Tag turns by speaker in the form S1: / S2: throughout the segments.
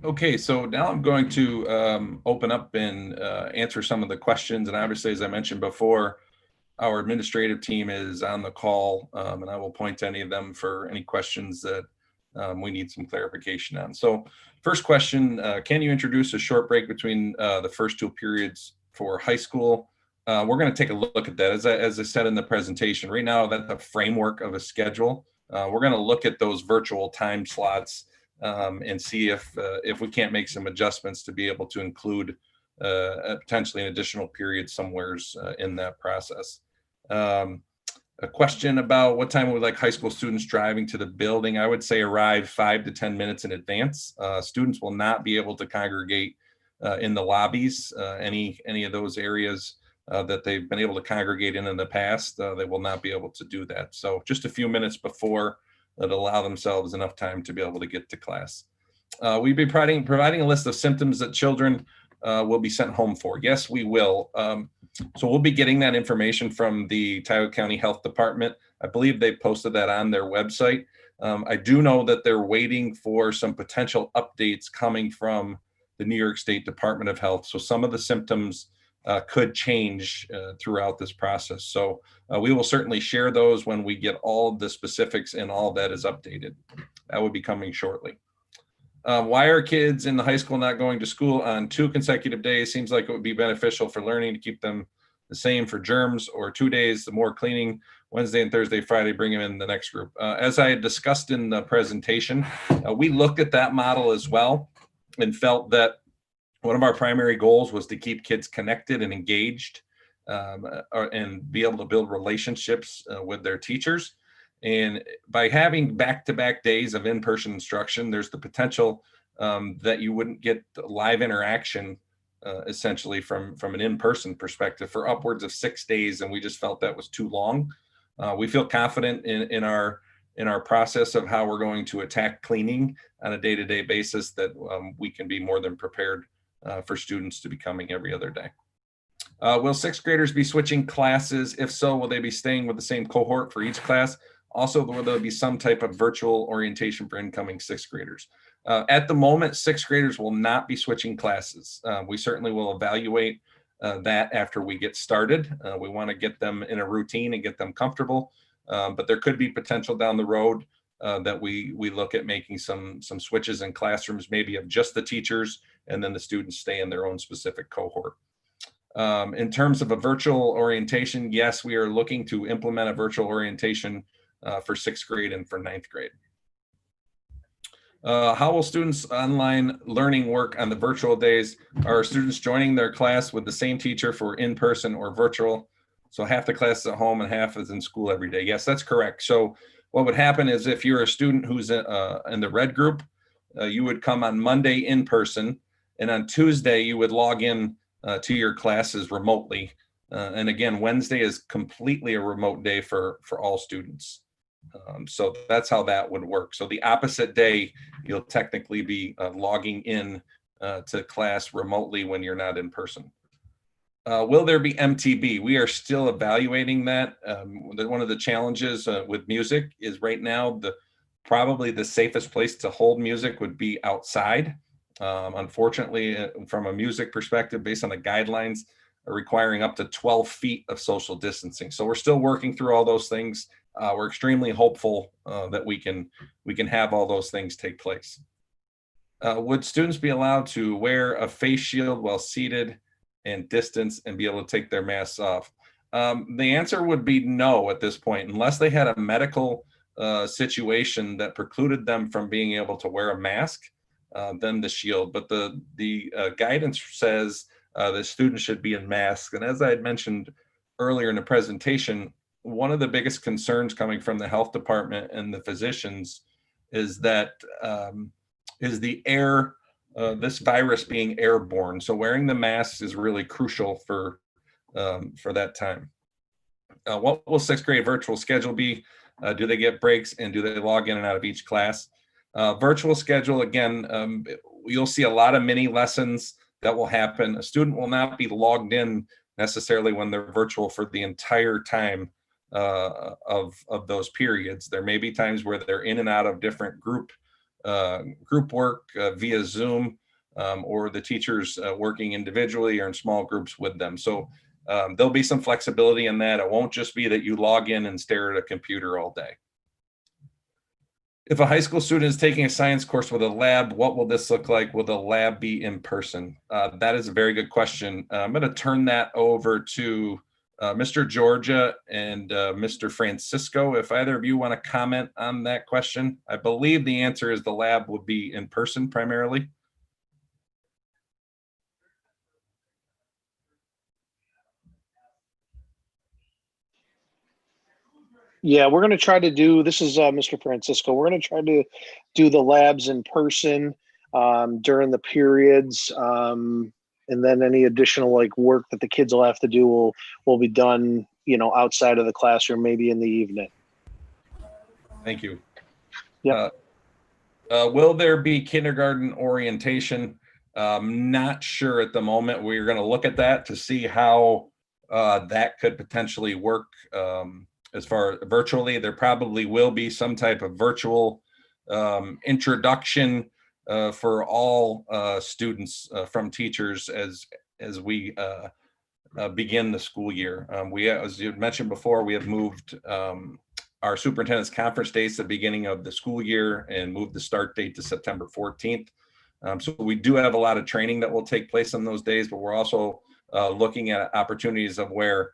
S1: Okay, so now I'm going to open up and answer some of the questions. And obviously, as I mentioned before, our administrative team is on the call, and I will point to any of them for any questions that we need some clarification on. So, first question, can you introduce a short break between the first two periods for high school? We're going to take a look at that. As I said in the presentation, right now, that's a framework of a schedule. We're going to look at those virtual time slots and see if we can't make some adjustments to be able to include potentially an additional period somewheres in that process. Um, a question about what time would like high school students driving to the building? I would say arrive 5 to 10 minutes in advance. Students will not be able to congregate in the lobbies, any of those areas that they've been able to congregate in the past. They will not be able to do that. So just a few minutes before that allow themselves enough time to be able to get to class. We'd be providing a list of symptoms that children will be sent home for. Yes, we will. So we'll be getting that information from the Tioga County Health Department. I believe they posted that on their website. I do know that they're waiting for some potential updates coming from the New York State Department of Health. So some of the symptoms could change throughout this process. So we will certainly share those when we get all of the specifics and all that is updated. That would be coming shortly. Why are kids in the high school not going to school on 2 consecutive days? Seems like it would be beneficial for learning to keep them the same for germs, or 2 days, the more cleaning, Wednesday and Thursday, Friday, bring them in the next group. As I had discussed in the presentation, we looked at that model as well and felt that one of our primary goals was to keep kids connected and engaged and be able to build relationships with their teachers. And by having back-to-back days of in-person instruction, there's the potential that you wouldn't get live interaction essentially from an in-person perspective for upwards of 6 days. And we just felt that was too long. We feel confident in our process of how we're going to attack cleaning on a day-to-day basis that we can be more than prepared for students to be coming every other day. Will 6th graders be switching classes? If so, will they be staying with the same cohort for each class? Also, will there be some type of virtual orientation for incoming 6th graders? At the moment, 6th graders will not be switching classes. We certainly will evaluate that after we get started. We want to get them in a routine and get them comfortable, but there could be potential down the road that we look at making some switches in classrooms, maybe of just the teachers, and then the students stay in their own specific cohort. In terms of a virtual orientation, yes, we are looking to implement a virtual orientation for 6th grade and for 9th grade. How will students' online learning work on the virtual days? Are students joining their class with the same teacher for in-person or virtual? So half the class is at home and half is in school every day. Yes, that's correct. So what would happen is if you're a student who's in the red group, you would come on Monday in person, and on Tuesday you would log in to your classes remotely. And again, Wednesday is completely a remote day for all students. So that's how that would work. So the opposite day, you'll technically be logging in to class remotely when you're not in person. Will there be MTB? We are still evaluating that. One of the challenges with music is right now, probably the safest place to hold music would be outside. Unfortunately, from a music perspective, based on the guidelines, are requiring up to 12 feet of social distancing. So we're still working through all those things. We're extremely hopeful that we can have all those things take place. Would students be allowed to wear a face shield while seated and distance and be able to take their masks off? The answer would be no at this point, unless they had a medical situation that precluded them from being able to wear a mask, then the shield. But the guidance says the students should be in masks. And as I had mentioned earlier in the presentation, one of the biggest concerns coming from the health department and the physicians is that is the air, this virus being airborne. So wearing the mask is really crucial for that time. What will 6th grade virtual schedule be? Do they get breaks, and do they log in and out of each class? Virtual schedule, again, you'll see a lot of mini lessons that will happen. A student will not be logged in necessarily when they're virtual for the entire time of those periods. There may be times where they're in and out of different group group work via Zoom, or the teachers working individually or in small groups with them. So there'll be some flexibility in that. It won't just be that you log in and stare at a computer all day. If a high school student is taking a science course with a lab, what will this look like? Will the lab be in person? That is a very good question. I'm going to turn that over to Mr. Georgia and Mr. Francisco. If either of you want to comment on that question, I believe the answer is the lab would be in person primarily.
S2: Yeah, we're going to try to do, this is Mr. Francisco. We're going to try to do the labs in person during the periods. And then any additional like work that the kids will have to do will be done, outside of the classroom, maybe in the evening.
S1: Thank you.
S2: Yep.
S1: Will there be kindergarten orientation? Not sure at the moment. We're going to look at that to see how that could potentially work. As far as virtually, there probably will be some type of virtual introduction for all students from teachers as we begin the school year. As you mentioned before, we have moved our superintendent's conference dates at the beginning of the school year and moved the start date to September 14th. So we do have a lot of training that will take place on those days, but we're also looking at opportunities of where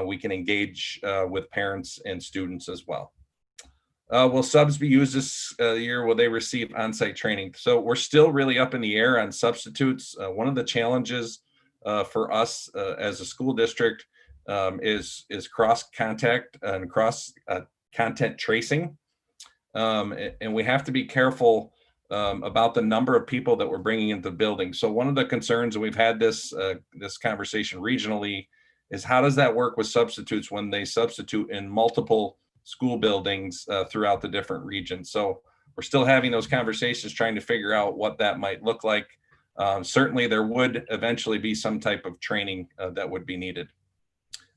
S1: we can engage with parents and students as well. Will subs be used this year? Will they receive on-site training? So we're still really up in the air on substitutes. One of the challenges for us as a school district is cross contact and cross content tracing. And we have to be careful about the number of people that we're bringing into the building. So one of the concerns, and we've had this conversation regionally, is how does that work with substitutes when they substitute in multiple school buildings throughout the different regions? So we're still having those conversations, trying to figure out what that might look like. Certainly there would eventually be some type of training that would be needed.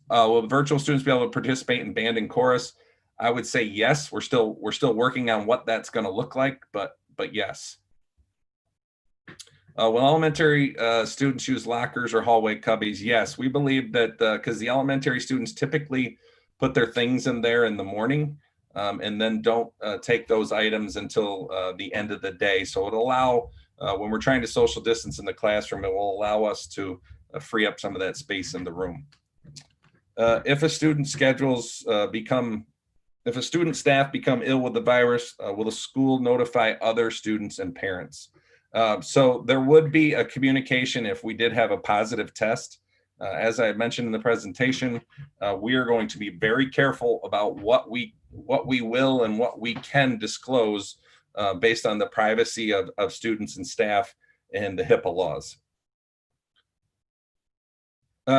S1: Will virtual students be able to participate in band and chorus? I would say yes. We're still working on what that's going to look like, but yes. Will elementary students use lockers or hallway cubbies? Yes, we believe that because the elementary students typically put their things in there in the morning and then don't take those items until the end of the day. So it'll allow, when we're trying to social distance in the classroom, it will allow us to free up some of that space in the room. If a student staff become ill with the virus, will the school notify other students and parents? So there would be a communication if we did have a positive test. As I mentioned in the presentation, we are going to be very careful about what we will and what we can disclose based on the privacy of students and staff and the HIPAA laws.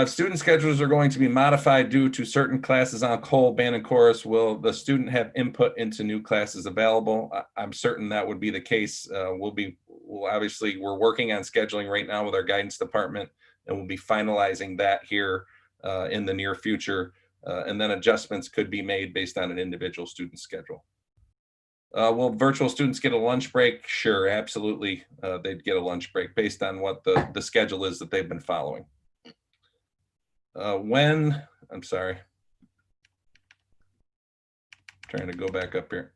S1: Student schedules are going to be modified due to certain classes on hold, band and chorus. Will the student have input into new classes available? I'm certain that would be the case. Obviously, we're working on scheduling right now with our guidance department, and we'll be finalizing that here in the near future. And then adjustments could be made based on an individual student schedule. Will virtual students get a lunch break? Sure, absolutely. They'd get a lunch break based on what the schedule is that they've been following. I'm sorry, trying to go back up here.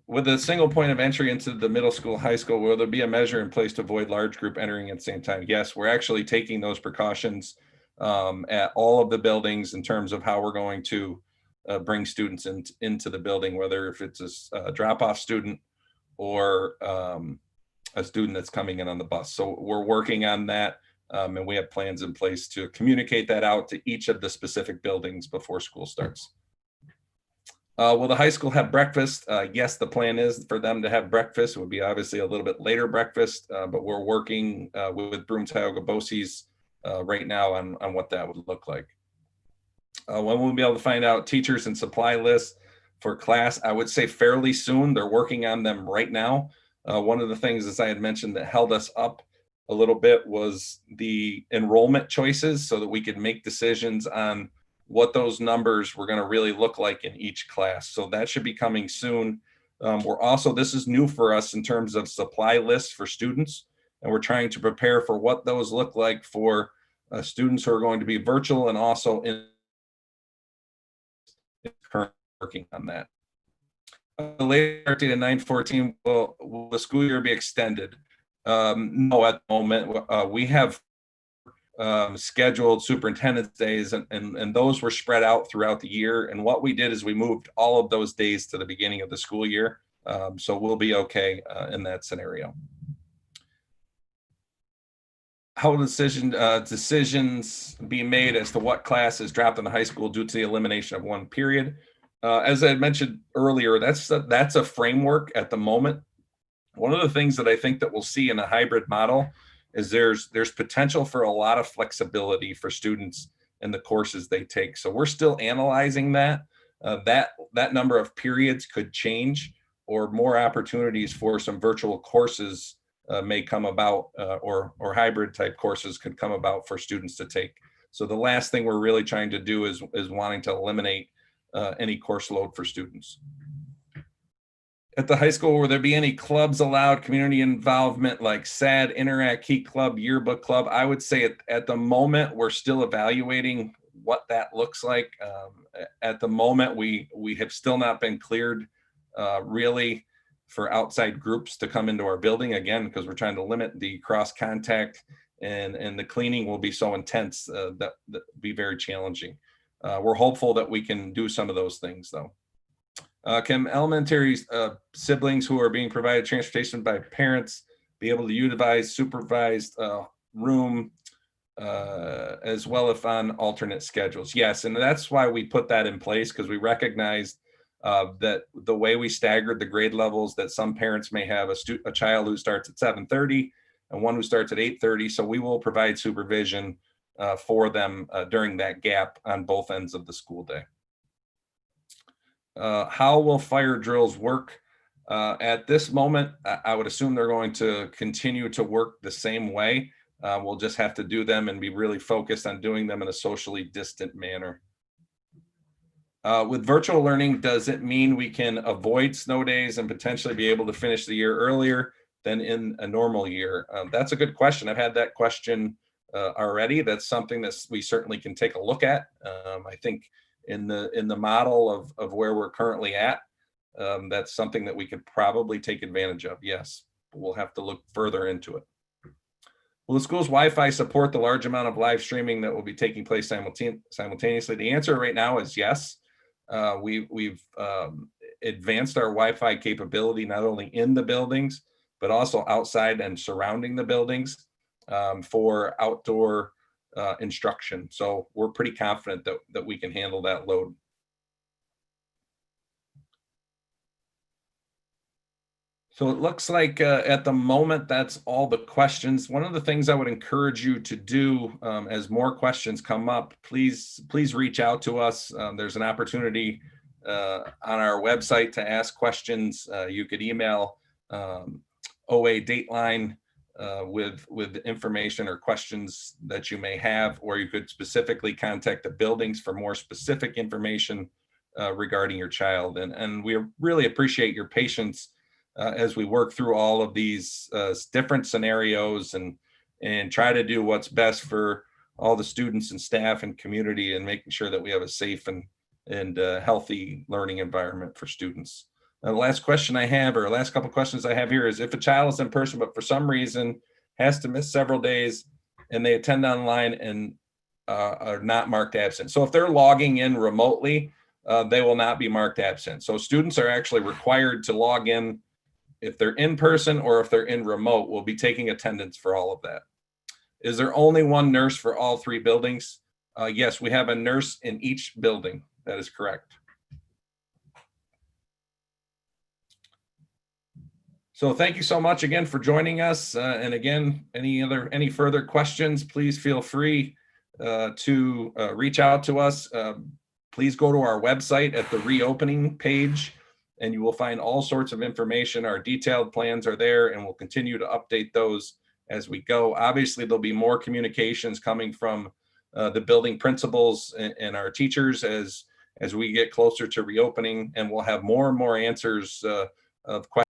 S1: With a single point of entry into the middle school, high school, will there be a measure in place to avoid large group entering at the same time? Yes, we're actually taking those precautions at all of the buildings in terms of how we're going to bring students into the building, whether if it's a drop-off student or a student that's coming in on the bus. So we're working on that, and we have plans in place to communicate that out to each of the specific buildings before school starts. Will the high school have breakfast? Yes, the plan is for them to have breakfast. It would be obviously a little bit later breakfast, but we're working with Broome Tioga BOCES right now on what that would look like. When we'll be able to find out teachers and supply lists for class, I would say fairly soon. They're working on them right now. One of the things, as I had mentioned, that held us up a little bit was the enrollment choices so that we could make decisions on what those numbers were going to really look like in each class. So that should be coming soon. This is new for us in terms of supply lists for students, and we're trying to prepare for what those look like for students who are going to be virtual and also in current working on that. Later start date of 9/14, will the school year be extended? No, at the moment, we have scheduled superintendent's days, and those were spread out throughout the year. And what we did is we moved all of those days to the beginning of the school year. So we'll be okay in that scenario. How will decisions be made as to what class is dropped in the high school due to the elimination of one period? As I had mentioned earlier, that's a framework at the moment. One of the things that I think that we'll see in a hybrid model is there's potential for a lot of flexibility for students in the courses they take. So we're still analyzing that. That number of periods could change, or more opportunities for some virtual courses may come about, or hybrid type courses could come about for students to take. So the last thing we're really trying to do is wanting to eliminate any course load for students. At the high school, will there be any clubs allowed, community involvement like SAD, Interact, Key Club, Yearbook Club? I would say at the moment, we're still evaluating what that looks like. At the moment, we have still not been cleared really for outside groups to come into our building, again, because we're trying to limit the cross contact, and the cleaning will be so intense that be very challenging. We're hopeful that we can do some of those things though. Can elementary siblings who are being provided transportation by parents be able to utilize supervised room as well if on alternate schedules? Yes, and that's why we put that in place, because we recognized that the way we staggered the grade levels, that some parents may have a child who starts at 7:30 and one who starts at 8:30. So we will provide supervision for them during that gap on both ends of the school day. How will fire drills work? At this moment, I would assume they're going to continue to work the same way. We'll just have to do them and be really focused on doing them in a socially distant manner. With virtual learning, does it mean we can avoid snow days and potentially be able to finish the year earlier than in a normal year? That's a good question. I've had that question already. That's something that we certainly can take a look at. I think in the model of where we're currently at, that's something that we could probably take advantage of. Yes, we'll have to look further into it. Will the school's Wi-Fi support the large amount of live streaming that will be taking place simultaneously? The answer right now is yes. We've advanced our Wi-Fi capability not only in the buildings, but also outside and surrounding the buildings for outdoor instruction. So we're pretty confident that we can handle that load. So it looks like at the moment, that's all the questions. One of the things I would encourage you to do as more questions come up, please reach out to us. There's an opportunity on our website to ask questions. You could email OA Dateline with information or questions that you may have, or you could specifically contact the buildings for more specific information regarding your child. And we really appreciate your patience as we work through all of these different scenarios and try to do what's best for all the students and staff and community, and making sure that we have a safe and healthy learning environment for students. The last question I have, or last couple questions I have here, is if a child is in person but for some reason has to miss several days and they attend online and are not marked absent. So if they're logging in remotely, they will not be marked absent. So students are actually required to log in if they're in person, or if they're in remote. We'll be taking attendance for all of that. Is there only one nurse for all three buildings? Yes, we have a nurse in each building. That is correct. So thank you so much again for joining us. And again, any further questions, please feel free to reach out to us. Please go to our website at the reopening page, and you will find all sorts of information. Our detailed plans are there, and we'll continue to update those as we go. Obviously, there'll be more communications coming from the building principals and our teachers as we get closer to reopening, and we'll have more and more answers of questions